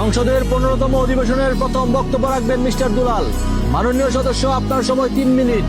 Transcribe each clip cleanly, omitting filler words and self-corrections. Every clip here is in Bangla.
সংসদের 15তম অধিবেশনের প্রথম বক্তব্য রাখবেন মিস্টার দুলাল। মাননীয় সদস্য, আপনার সময় 3 মিনিট।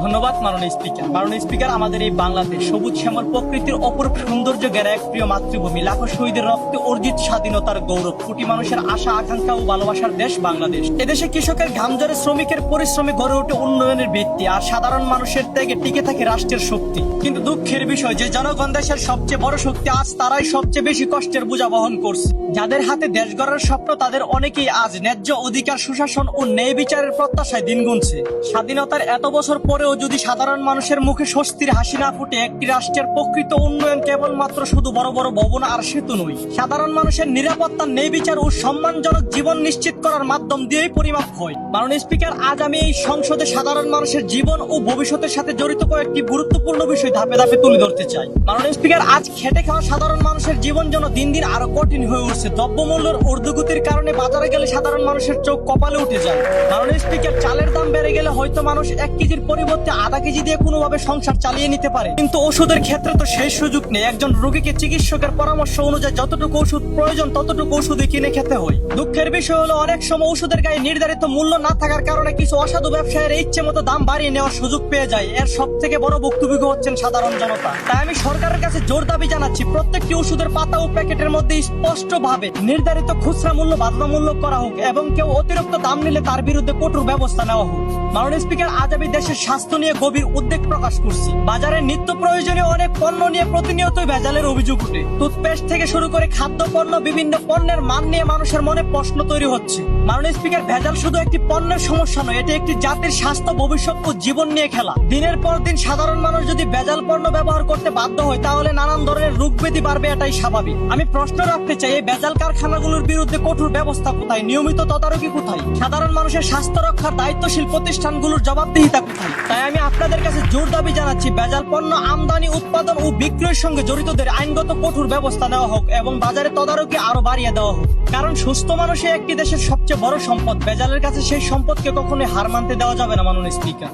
ধন্যবাদ মাননীয় স্পিকার। মাননীয় স্পিকার, আমাদের এই বাংলাদেশ সবুজ শ্যামল প্রকৃতির অপরূপ সৌন্দর্য ঘেরা এক প্রিয় মাতৃভূমি, লাখো শহীদের রক্তে অর্জিত স্বাধীনতার গৌরব, কোটি মানুষের আশা আকাঙ্ক্ষা ও ভালোবাসার দেশ বাংলাদেশ। এদেশে কৃষকের ঘাম ঝরে শ্রমিকের পরিশ্রমে গড়ে ওঠে উন্নয়নের ভিত্তি, আর সাধারণ মানুষের ত্যাগে টিকে থাকে রাষ্ট্রের শক্তি। কিন্তু দুঃখের বিষয় যে জনগণ দেশের সবচেয়ে বড় শক্তি, আজ তারাই সবচেয়ে বেশি কষ্টের বোঝা বহন করছে। যাদের হাতে দেশ গড়ার স্বপ্ন, তাদের অনেকেই আজ ন্যায্য অধিকার, সুশাসন ও ন্যায় বিচারের প্রত্যাশায় দিন গুনছে। স্বাধীনতার এত বছর পরেও যদি সাধারণ মানুষের মুখে স্বস্তির হাসি না ফুটে, একটি রাষ্ট্রের প্রকৃত উন্নয়ন কেবলমাত্র শুধু বড় বড় ভবন আর সেতু নয়, সাধারণ মানুষের নিরাপত্তা, ন্যায় বিচার ও সম্মানজনক জীবন নিশ্চিত করার মাধ্যম দিয়েই পরিমাপ হয়। মাননীয় স্পিকার, আজ আমি এই সংসদে সাধারণ মানুষের জীবন ও ভবিষ্যতের সাথে জড়িত কয়েকটি গুরুত্বপূর্ণ বিষয় ধাপে ধাপে তুলে ধরতে চাই। মাননীয় স্পিকার, আজ খেটে খাওয়া সাধারণ মানুষের জীবন যেন দিন দিন আরো কঠিন হয়ে উঠছে। দ্রব্যমূল্যের ঊর্ধ্বগতির কারণে বাজারে গেলে সাধারণ মানুষের চোখ কপালে উঠে যায়। মাননীয় স্পিকার, চালের দাম বেড়ে গেলে হয়তো মানুষ 1 কেজির পরিবর্তে আধা কেজি দিয়ে কোনোভাবে সংসার চালিয়ে নিতে পারে, কিন্তু ওষুধের ক্ষেত্রে তো সেই সুযোগ নেই। একজন রোগীকে চিকিৎসকের পরামর্শ অনুযায়ী যতটুকু ওষুধ প্রয়োজন ততটুকু ওষুধই কিনে খেতে হয়। দুঃখের বিষয় হলো, অনেক সময় ওষুধের গায়ে নির্ধারিত মূল্য না থাকার কারণে কিছু অসাধু ব্যবসায়ীরা ইচ্ছে মতো দাম বাড়িয়ে নেওয়ার সুযোগ পেয়ে যায়। এর সব থেকে বড় ভুক্তভোগী হচ্ছেন সাধারণ জনতা। তাই আমি সরকারের কাছে জোর দাবি জানাচ্ছি, প্রত্যেকটি ওষুধের পাতা ও প্যাকেটের মধ্যে স্পষ্টভাবে নির্ধারিত খুচরা মূল্য, বাধ্যতামূল্য করা হোক এবং কেউ অতিরিক্ত দাম নিলে তার বিরুদ্ধে কঠোর ব্যবস্থা নেওয়া হোক। মাননীয় স্পিকার, আজ আমি দেশের স্বাস্থ্য নিয়ে গভীর উদ্বেগ প্রকাশ করছি। বাজারে নিত্য প্রয়োজনীয় অনেক পণ্য নিয়ে প্রতিনিয়তই ভেজালের অভিযোগ উঠে। টুথপেস্ট থেকে শুরু করে খাদ্য পণ্য, বিভিন্ন পণ্যের মান নিয়ে মানুষের মনে প্রশ্ন তৈরি হচ্ছে। মাননীয় স্পিকার, ভেজাল শুধু একটি পণ্যের সমস্যা নয়, এটি একটি জাতির স্বাস্থ্য, ভবিষ্যৎ ও জীবন নিয়ে খেলা। দিনের পর দিন সাধারণ মানুষ যদি ভেজাল পণ্য ব্যবহার করতে বাধ্য হয়, তাহলে নানান ধরনের রোগ ব্যাধি বাড়বে, এটাই স্বাভাবিক। আমি প্রশ্ন রাখতে চাই, এই ভেজাল কারখানাগুলোর বিরুদ্ধে কঠোর ব্যবস্থা কোথায়, নিয়মিত তদারকি কোথায়, সাধারণ মানুষের স্বাস্থ্য রক্ষার দায়িত্বশীল প্রতিষ্ঠানগুলোর জবাবদিহিতা কোথায়? তাই আমি আপনাদের কাছে জোর দাবি জানাচ্ছি, ভেজাল পণ্য আমদানি, উৎপাদন ও বিক্রয়ের সঙ্গে জড়িতদের আইনগত কঠোর ব্যবস্থা নেওয়া হোক এবং বাজারে তদারকি আরো বাড়িয়ে দেওয়া হোক। কারণ সুস্থ মানুষই একটি দেশের সবচেয়ে বড় সম্পদ। ভেজালের কাছে সেই সম্পদকে কখনোই হার মানতে দেওয়া যাবে না। মাননীয় স্পিকার।